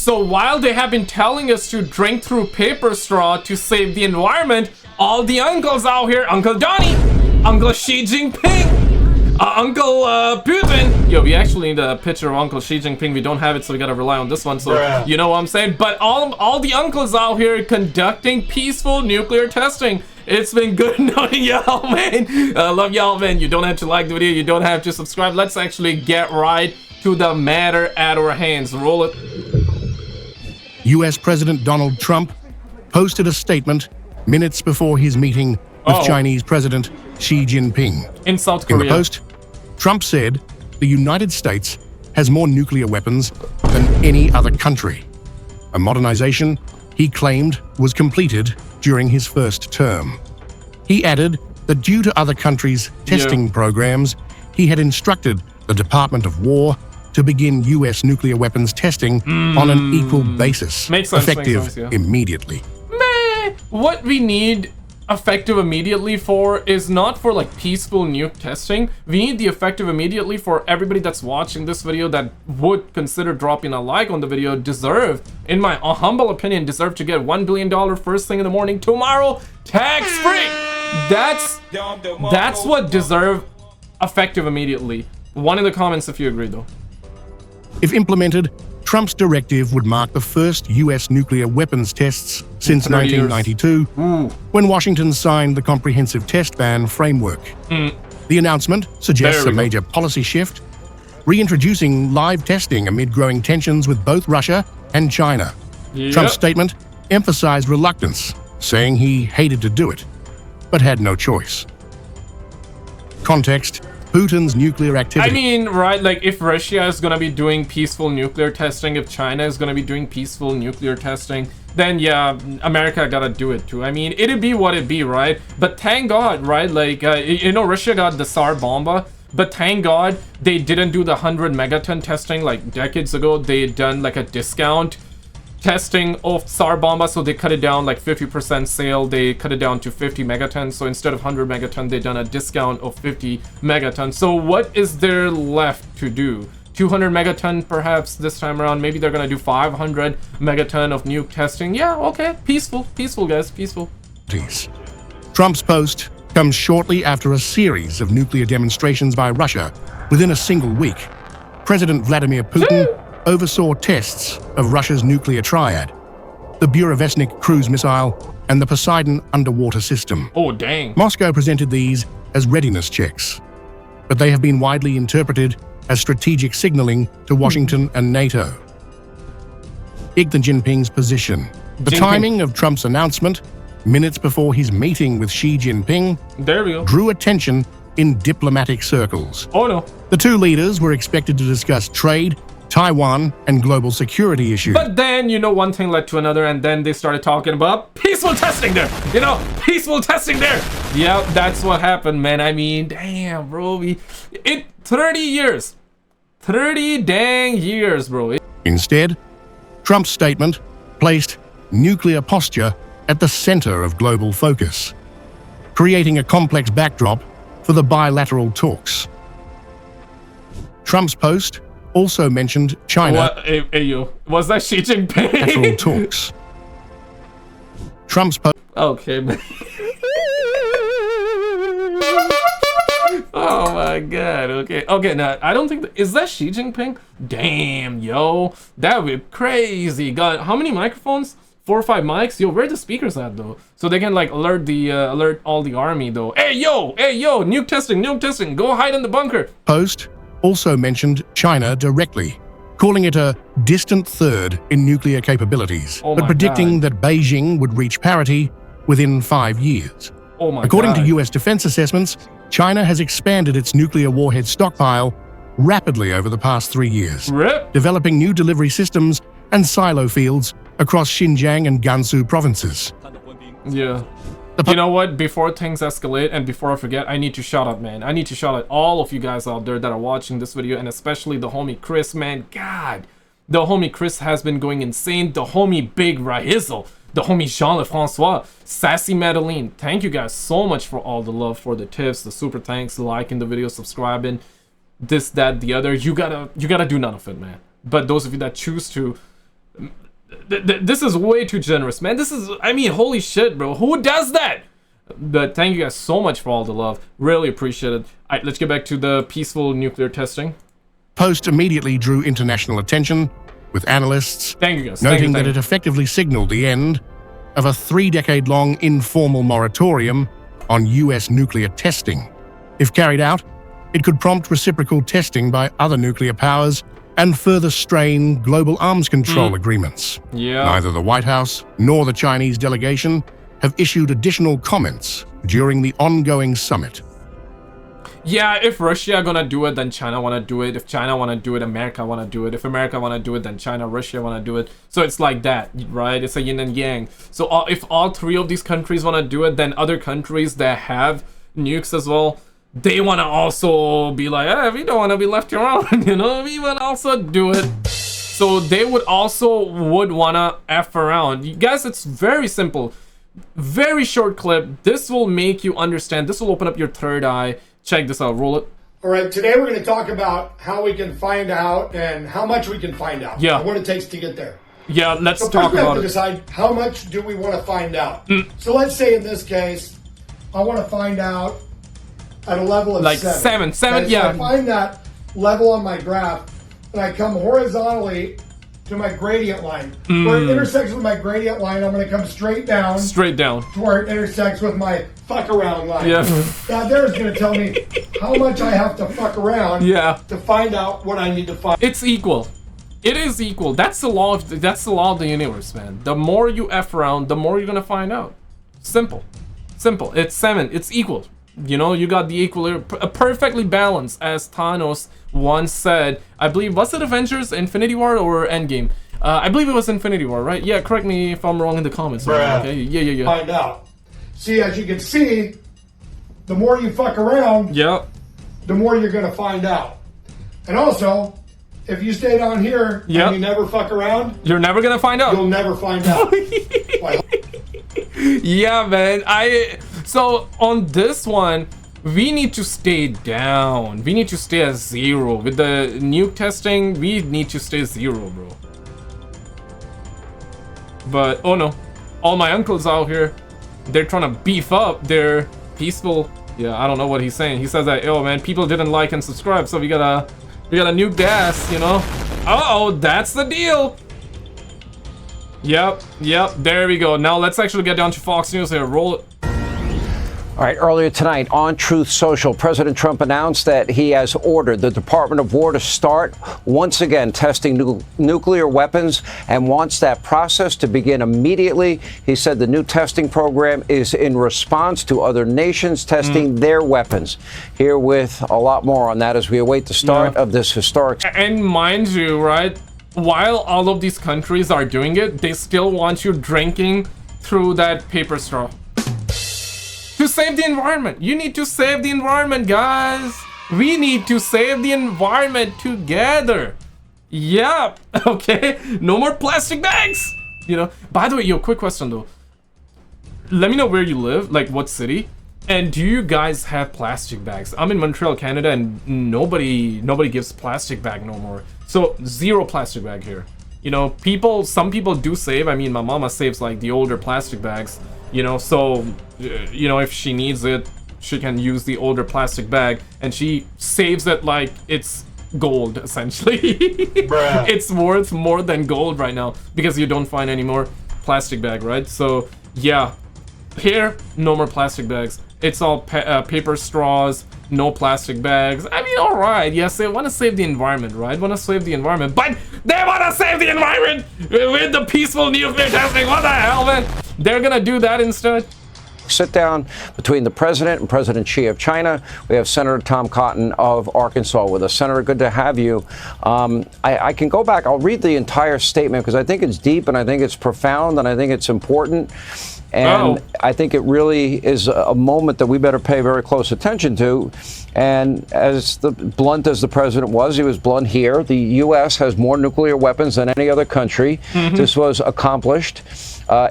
So while they have been telling us to drink through paper straw to save the environment, all the uncles out here, Uncle Donnie, Uncle Xi Jinping, Uncle Putin. Yo, we actually need a picture of Uncle Xi Jinping. We don't have it, so we gotta rely on this one. So you know what I'm saying. But all the uncles out here conducting peaceful nuclear testing. It's been good knowing y'all, man. Love y'all, man. You don't have to like the video. You don't have to subscribe. Let's actually get right to the matter at our hands. Roll it. US President Donald Trump posted a statement minutes before his meeting with Chinese President Xi Jinping. In South Korea. In the post, Trump said the United States has more nuclear weapons than any other country. A modernization he claimed was completed during his first term. He added that due to other countries' testing programs, he had instructed the Department of War to begin US nuclear weapons testing on an equal basis, effective immediately. Man, what we need effective immediately for is not for like peaceful nuke testing. We need the effective immediately for everybody that's watching this video that would consider dropping a like on the video deserve, in my humble opinion, deserve to get $1 billion first thing in the morning tomorrow, tax-free. That's what deserve effective immediately. One in the comments if you agree though. If implemented, Trump's directive would mark the first US nuclear weapons tests since 1992, when Washington signed the Comprehensive Test Ban Framework. The announcement suggests a major policy shift, reintroducing live testing amid growing tensions with both Russia and China. Trump's statement emphasized reluctance, saying he hated to do it, but had no choice. Context: Putin's nuclear activity. I mean, right, like if Russia is gonna be doing peaceful nuclear testing, if China is gonna be doing peaceful nuclear testing, then yeah, America gotta do it too. I mean, it'd be what it be, right? But thank God, right, like, you know, Russia got the Tsar Bomba, but thank God they didn't do the 100 megaton testing like decades ago. They had done like a discount testing of Tsar Bomba, so they cut it down like 50% sale. They cut it down to 50 megatons. So instead of 100 megaton, they done a discount of 50 megatons. So what is there left to do? 200 megaton perhaps this time around. Maybe they're gonna do 500 megaton of nuke testing. Yeah, okay, peaceful guys, peaceful. Trump's post comes shortly after a series of nuclear demonstrations by Russia within a single week. President Vladimir Putin oversaw tests of Russia's nuclear triad, the Burevestnik cruise missile, and the Poseidon underwater system. Oh, dang. Moscow presented these as readiness checks, but they have been widely interpreted as strategic signaling to Washington and NATO. Xi Jinping's position. The timing of Trump's announcement, minutes before his meeting with Xi Jinping, drew attention in diplomatic circles. Oh no. The two leaders were expected to discuss trade, Taiwan, and global security issues. But then, you know, one thing led to another, and then they started talking about peaceful testing there. You know, peaceful testing there. Yeah, that's what happened, man. I mean, damn, bro. 30 years. 30 dang years, bro. Instead, Trump's statement placed nuclear posture at the center of global focus, creating a complex backdrop for the bilateral talks. Trump's post also mentioned China. What? Hey, yo. Was that Xi Jinping? Bilateral talks. Trump's post. Okay, man. Oh my god. Okay, now I don't think is that Xi Jinping? Damn, yo, that would be crazy. God, how many microphones? 4 or 5 mics. Yo, where are the speakers at though? So they can like alert all the army though. Hey yo, nuke testing. Go hide in the bunker. Post also mentioned China directly, calling it a distant third in nuclear capabilities, but predicting that Beijing would reach parity within 5 years. According to US defense assessments, China has expanded its nuclear warhead stockpile rapidly over the past 3 years, developing new delivery systems and silo fields across Xinjiang and Gansu provinces. Yeah. You know what? Before things escalate and before I forget, I need to shout out, man. I need to shout out all of you guys out there that are watching this video, and especially the homie Chris, man. God, the homie Chris has been going insane. The homie Big Rahizzle, the homie Jean-Le-François, Sassy Madeline. Thank you guys so much for all the love, for the tips, the super thanks, liking the video, subscribing, this, that, the other. You gotta do none of it, man. But those of you that choose to, This is way too generous, man. This is, I mean, holy shit, bro. Who does that? But thank you guys so much for all the love. Really appreciate it. All right, let's get back to the peaceful nuclear testing. Post immediately drew international attention, with analysts Thank you guys. noting Thank that you. it effectively signaled the end of a 3-decade-long informal moratorium on US nuclear testing. If carried out, it could prompt reciprocal testing by other nuclear powers and further strain global arms control agreements. Yeah. Neither the White House nor the Chinese delegation have issued additional comments during the ongoing summit. Yeah, if Russia gonna do it, then China wanna do it. If China wanna do it, America wanna do it. If America wanna do it, then China, Russia wanna do it. So it's like that, right? It's a yin and yang. So if all three of these countries wanna do it, then other countries that have nukes as well, they wanna also be like, hey, we don't wanna be left around, you know? We wanna also do it. So they would wanna F around. You guys, it's very simple. Very short clip. This will make you understand. This will open up your third eye. Check this out. Roll it. All right, today we're going to talk about how we can find out and how much we can find out. Yeah. And what it takes to get there. Yeah, let's So talk first we have about to it. decide how much do we want to find out. So let's say in this case, I want to find out at a level of Like 7. seven, Okay, yeah. So I find that level on my graph, and I come horizontally to my gradient line. Where it intersects with my gradient line, I'm going to come straight down Straight down. to where it intersects with my fuck around line. Yeah. Now there's going to tell me how much I have to fuck around Yeah. to find out what I need to find. It's equal. It is equal. That's the law of the universe, man. The more you F around, the more you're gonna find out. Simple. Simple. It's 7. It's equal. You know, you got the equal, perfectly balanced, as Thanos once said. I believe, was it Avengers, Infinity War, or Endgame? I believe it was Infinity War, right? Yeah, correct me if I'm wrong in the comments. Bruh. Okay, yeah. Find out. See, as you can see, the more you fuck around, Yeah. the more you're gonna find out. And also, if you stay down here Yep. and you never fuck around, You're never gonna find out. you'll never find out. Like, Yeah, man. So on this one, we need to stay down. We need to stay at 0. With the nuke testing, we need to stay 0, bro. But oh no, all my uncles out here, they're trying to beef up their peaceful. Yeah, I don't know what he's saying. He says that, oh man, people didn't like and subscribe, so we gotta nuke the ass, you know. Oh, that's the deal. Yep, there we go. Now let's actually get down to Fox News here. Roll it. All right, earlier tonight on Truth Social, President Trump announced that he has ordered the Department of War to start once again testing nuclear weapons and wants that process to begin immediately. He said the new testing program is in response to other nations testing their weapons. Here with a lot more on that as we await the start of this historic. And mind you, right, while all of these countries are doing it, they still want you drinking through that paper straw. To save the environment. You need to save the environment, guys. We need to save the environment together. Yep. Okay. No more plastic bags. You know. By the way, yo, quick question though. Let me know where you live, like what city, and do you guys have plastic bags? I'm in Montreal, Canada, and nobody gives plastic bag no more. So 0 plastic bag here. You know, some people do save. I mean, my mama saves like the older plastic bags. You know, so, you know, if she needs it, she can use the older plastic bag, and she saves it like it's gold, essentially. Bruh. It's worth more than gold right now, because you don't find any more plastic bag, right? So, yeah. Here, no more plastic bags. It's all paper straws, no plastic bags. I mean, alright, yes, they want to save the environment, right? Want to save the environment, but they want to save the environment with the peaceful nuclear testing. What the hell, man? They're gonna do that instead. Sit down between the president and President Xi of China. We have Senator Tom Cotton of Arkansas with us. Senator, good to have you. I can go back. I'll read the entire statement because I think it's deep and I think it's profound and I think it's important. And I think it really is a moment that we better pay very close attention to. And as blunt as the president was, he was blunt here. The U.S. has more nuclear weapons than any other country. This was accomplished,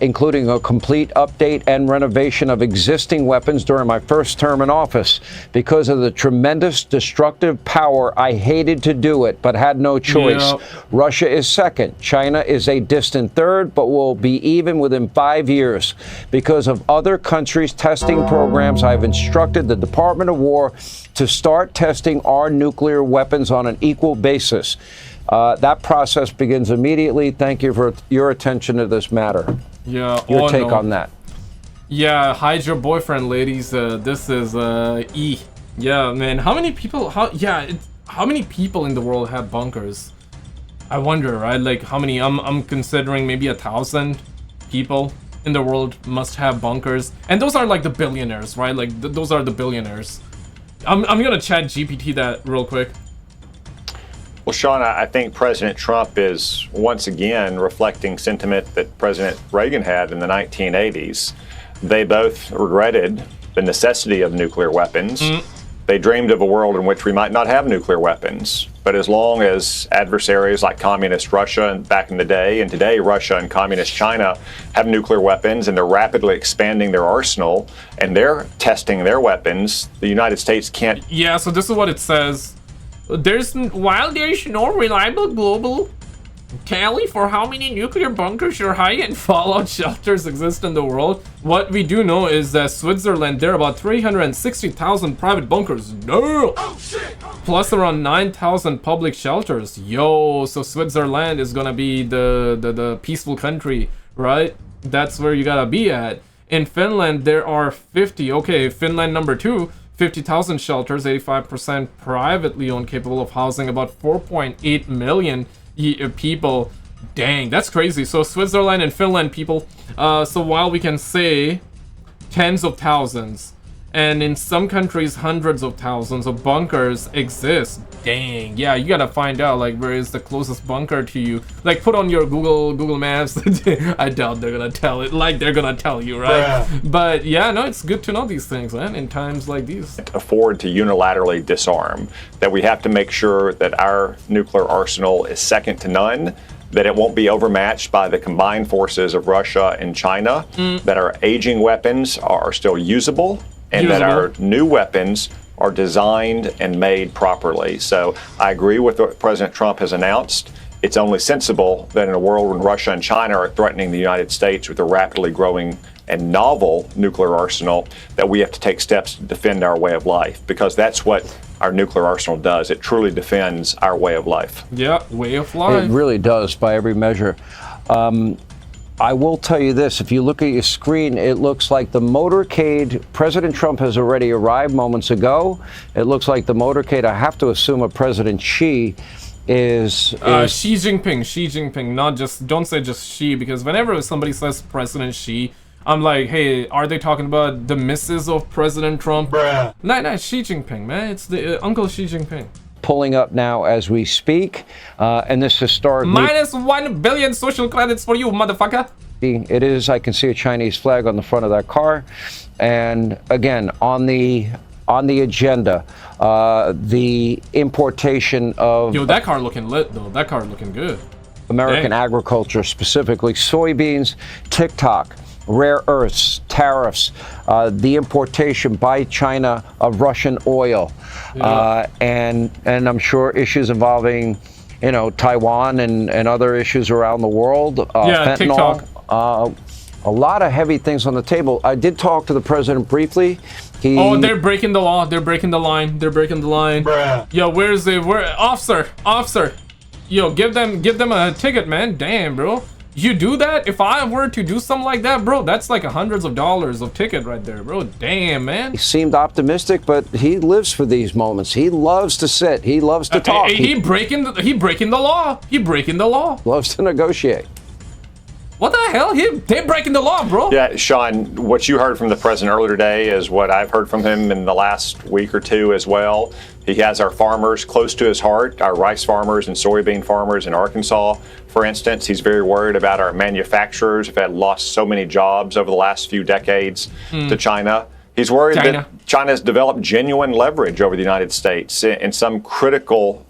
including a complete update and renovation of existing weapons during my first term in office. Because of the tremendous destructive power, I hated to do it, but had no choice. Yeah. Russia is second. China is a distant third, but will be even within 5 years. Because of other countries' testing programs, I've instructed the Department of War to start testing our nuclear weapons on an equal basis. That process begins immediately. Thank you for your attention to this matter. Yeah. Your take on that? Yeah, hide your boyfriend, ladies. This is E. Yeah, man. How many people? How many people in the world have bunkers? I wonder, right? Like, how many? I'm considering maybe 1,000 people in the world must have bunkers, and those are like the billionaires, right? Like those are the billionaires. I'm gonna chat GPT that real quick. Well, Sean, I think President Trump is once again reflecting sentiment that President Reagan had in the 1980s. They both regretted the necessity of nuclear weapons. They dreamed of a world in which we might not have nuclear weapons. But as long as adversaries like communist Russia back in the day, and today Russia and communist China have nuclear weapons and they're rapidly expanding their arsenal and they're testing their weapons, the United States can't. Yeah, so this is what it says. While there's no reliable global tally for how many nuclear bunkers or high-end fallout shelters exist in the world, what we do know is that Switzerland, there are about 360,000 private bunkers. No! Oh, shit! Plus around 9,000 public shelters. Yo, so Switzerland is gonna be the peaceful country, right? That's where you gotta be at. In Finland, there are 50. Okay, Finland number 2. 50,000 shelters, 85% privately owned, capable of housing about 4.8 million people. Dang, that's crazy. So Switzerland and Finland, people. So while we can say tens of thousands, and in some countries hundreds of thousands of bunkers exist. Dang, yeah, you gotta find out like where is the closest bunker to you. Like put on your Google Maps. I doubt they're gonna tell it like they're gonna tell you, right? Yeah. But yeah, no, it's good to know these things, man, in times like these. Afford to unilaterally disarm, that we have to make sure that our nuclear arsenal is second to none, that it won't be overmatched by the combined forces of Russia and China, that our aging weapons are still usable, and that our new weapons are designed and made properly. So I agree with what President Trump has announced. It's only sensible that in a world when Russia and China are threatening the United States with a rapidly growing and novel nuclear arsenal, that we have to take steps to defend our way of life, because that's what our nuclear arsenal does. It truly defends our way of life. Yeah, way of life. It really does by every measure. I will tell you this, if you look at your screen, it looks like the motorcade, President Trump has already arrived moments ago. It looks like the motorcade, I have to assume, of President Xi is Xi Jinping, not just, don't say just Xi, because whenever somebody says President Xi, I'm like, hey, are they talking about the missus of President Trump? Bruh. Nah, Xi Jinping, man. It's the Uncle Xi Jinping. Pulling up now as we speak, and this historic minus 1 billion social credits for you, motherfucker. It is. I can see a Chinese flag on the front of that car, and again on the agenda, the importation of. Yo, that car looking lit though. That car looking good. American agriculture, specifically soybeans, TikTok, rare earths, tariffs, the importation by China of Russian oil, and I'm sure issues involving, Taiwan and other issues around the world. Fentanyl, TikTok. A lot of heavy things on the table. I did talk to the president briefly. They're breaking the law. They're breaking the line. Bruh. Yo, where's officer? Yo, give them a ticket, man. Damn, bro. You do that? If I were to do something like that, bro, that's like hundreds of dollars of ticket right there, bro. Damn, man. He seemed optimistic, but he lives for these moments. He loves to sit. He loves to talk. He breaking the law. He breaking the law. Loves to negotiate. What the hell? They're breaking the law, bro. Yeah, Sean, what you heard from the president earlier today is what I've heard from him in the last week or two as well. He has our farmers close to his heart, our rice farmers and soybean farmers in Arkansas, for instance. He's very worried about our manufacturers who've had lost so many jobs over the last few decades to China. He's worried that China has developed genuine leverage over the United States in some critical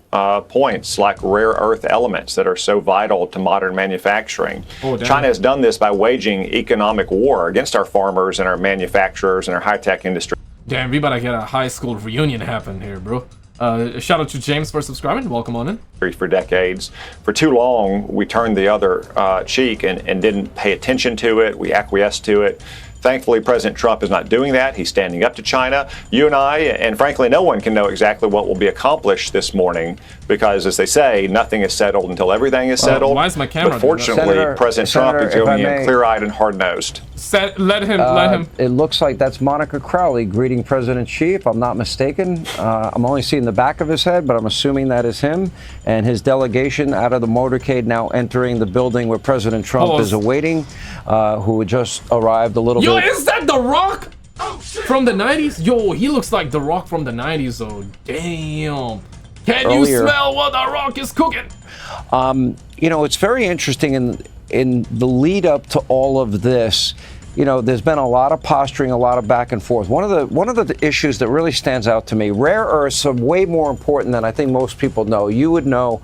points like rare earth elements that are so vital to modern manufacturing. China has done this by waging economic war against our farmers and our manufacturers and our high-tech industry. Damn, we better get a high school reunion happen here, bro. Shout out to James for subscribing. Welcome on in. For decades. For too long, we turned the other cheek and didn't pay attention to it. We acquiesced to it. Thankfully, President Trump is not doing that. He's standing up to China. You and I, and frankly, no one can know exactly what will be accomplished this morning because, as they say, nothing is settled until everything is settled. Why is my camera? But fortunately, President Trump is going in clear-eyed and hard-nosed. Let him. It looks like that's Monica Crowley greeting President Xi, if I'm not mistaken. I'm only seeing the back of his head, but I'm assuming that is him and his delegation out of the motorcade now entering the building where President Trump is awaiting, who had just arrived a little bit. Yo, is that The Rock from the 90s? Yo, he looks like The Rock from the 90s, though. Damn. Can you smell what The Rock is cooking? You know, it's very interesting in the lead up to all of this. You know, there's been a lot of posturing, a lot of back and forth. One of the issues that really stands out to me, rare earths are way more important than I think most people know. You would know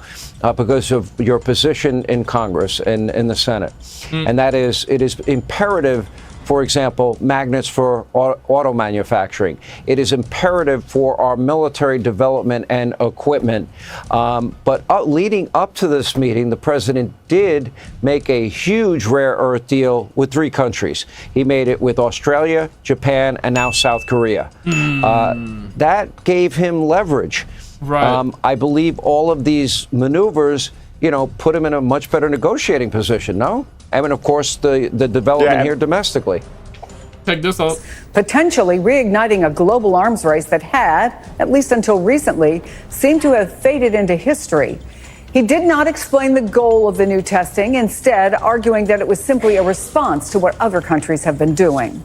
because of your position in Congress and in the Senate. And that is, it is imperative, for example, magnets for auto manufacturing. It is imperative for our military development and equipment. But leading up to this meeting, the president did make a huge rare earth deal with 3 countries. He made it with Australia, Japan, and now South Korea. That gave him leverage. Right. I believe all of these maneuvers, you know, put him in a much better negotiating position, no? I mean, of course, the development here domestically. Check this out. Potentially reigniting a global arms race that had, at least until recently, seemed to have faded into history. He did not explain the goal of the new testing, instead arguing that it was simply a response to what other countries have been doing.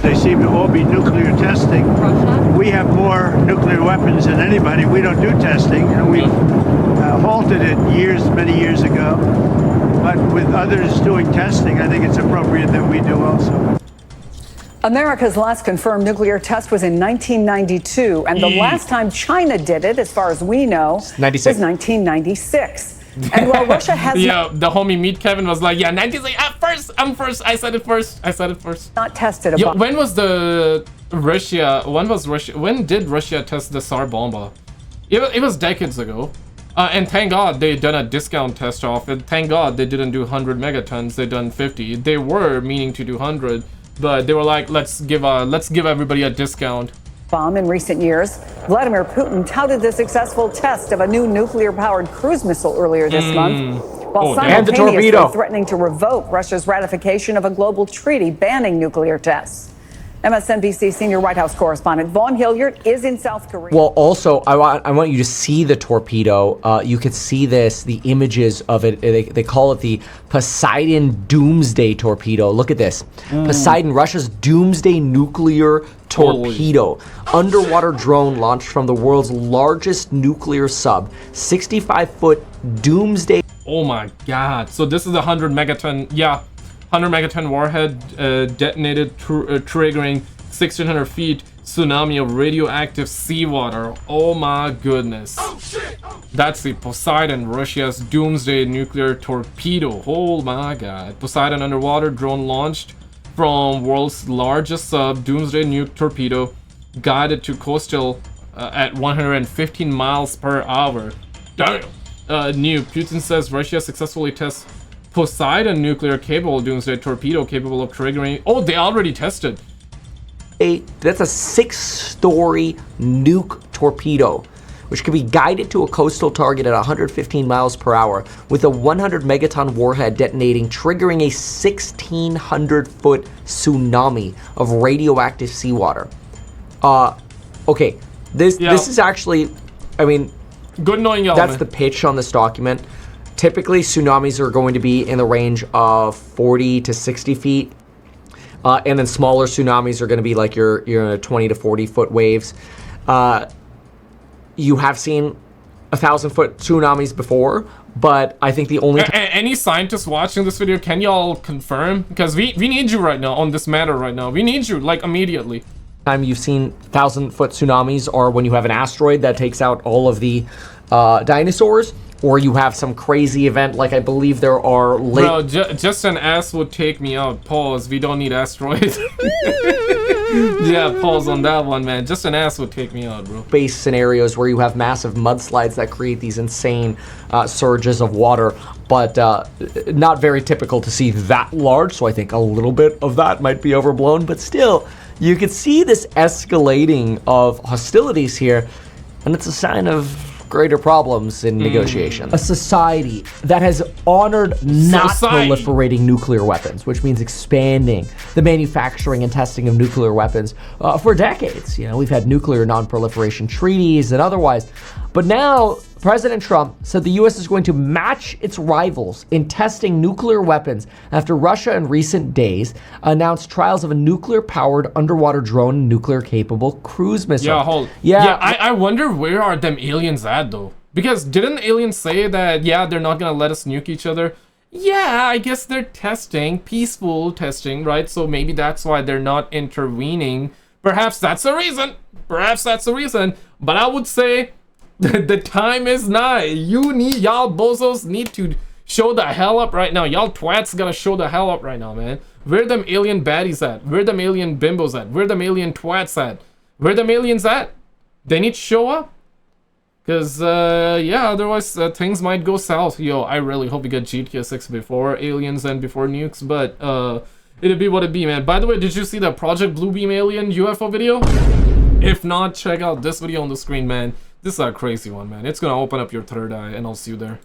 They seem to all be nuclear testing. We have more nuclear weapons than anybody. We don't do testing. And we halted it many years ago. But with others doing testing, I think it's appropriate that we do also. America's last confirmed nuclear test was in 1992, and the last time China did it, as far as we know, was 1996. And while Russia has the homie Meet Kevin was like, 96, I'm first. I said it first. Not tested a when did Russia test the Tsar Bomba? It was decades ago. And thank God they done a discount test off it. Thank God they didn't do 100 megatons. They done 50. They were meaning to do 100, but they were like, let's give everybody a discount. Bomb in recent years. Vladimir Putin touted the successful test of a new nuclear-powered cruise missile earlier this month, while simultaneously threatening to revoke Russia's ratification of a global treaty banning nuclear tests. MSNBC senior White House correspondent Vaughn Hilliard is in South Korea. Well, also, I want you to see the torpedo. You could see the images of it. They call it the Poseidon Doomsday Torpedo. Look at this. Poseidon, Russia's Doomsday Nuclear Torpedo. Underwater drone launched from the world's largest nuclear sub. 65-foot Doomsday. Oh my God. So this is a 100 megaton. 100 megaton warhead detonated, triggering 1,600 feet tsunami of radioactive seawater. Oh my goodness. That's the Poseidon, Russia's doomsday nuclear torpedo. Oh my God. Poseidon underwater drone launched from world's largest sub, doomsday nuke torpedo, guided to coastal at 115 miles per hour. Damn. Nuke. Putin says Russia successfully tests Poseidon nuclear capable doomsday torpedo capable of triggering. Oh, they already tested. That's a 6-story nuke torpedo, which can be guided to a coastal target at 115 miles per hour with a 100 megaton warhead detonating, triggering a 1,600-foot tsunami of radioactive seawater. Okay, this is actually, I mean, good knowing you. That's the pitch on this document. typically tsunamis are going to be in the range of 40 to 60 feet. And then smaller tsunamis are going to be like your 20 to 40 foot waves. You have seen 1,000-foot tsunamis before, but I think the only any scientists watching this video, can y'all confirm? Because we need you right now on this matter right now. We need you, like, immediately. time you've seen 1,000-foot tsunamis are when you have an asteroid that takes out all of the dinosaurs, or you have some crazy event like I believe there are Bro, just an ass would take me out. Pause. We don't need asteroids. Yeah, pause on that one, man. Just an ass would take me out, bro. Space scenarios where you have massive mudslides that create these insane surges of water, but not very typical to see that large, so I think a little bit of that might be overblown, but still, you can see this escalating of hostilities here, and it's a sign of greater problems in negotiations. A society that has honored not proliferating nuclear weapons, which means expanding the manufacturing and testing of nuclear weapons for decades. You know, we've had nuclear non-proliferation treaties and otherwise, but now President Trump said the U.S. is going to match its rivals in testing nuclear weapons after Russia in recent days announced trials of a nuclear-powered underwater drone and nuclear-capable cruise missile. I wonder where are them aliens at, though? Because didn't aliens say that, yeah, they're not going to let us nuke each other? Yeah, I guess they're testing, peaceful testing, right? So maybe that's why they're not intervening. Perhaps that's the reason. Perhaps that's the reason. But I would say the time is nigh. Y'all bozos need to show the hell up right now. Y'all twats gotta show the hell up right now, man. Where them alien baddies at? Where them alien bimbos at? Where them alien twats at? Where them aliens at? They need to show up. Cause yeah, otherwise things might go south. Yo, I really hope we get GTA 6 before aliens and before nukes, but it'd be what it be, man. By the way, did you see that Project Bluebeam alien UFO video? If not, check out this video on the screen, man. This is a crazy one, man. It's gonna open up your third eye, and I'll see you there.